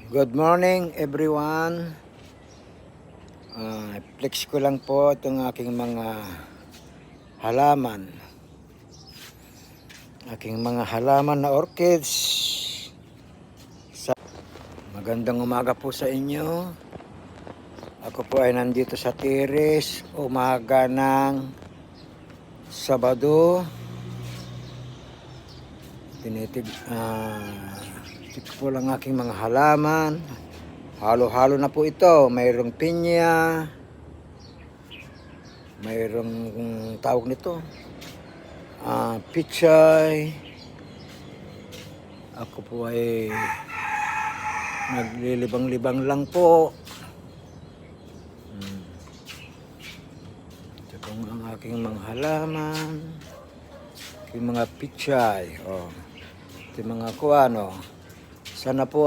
Good morning everyone. Flex ko lang po itong aking mga halaman. Aking mga halaman na orchids. Magandang umaga po sa inyo. Ako po ay nandito sa terrace. Umaga ng Sabado. Ito po lang aking mga halaman. Halo-halo na po ito. Mayroong pinya. Mayroong tawag nito. Pichay. Ako po ay naglilibang-libang lang po. Ito po ang aking mga halaman. Yung mga pichay. Ito yung mga kuano. Sana po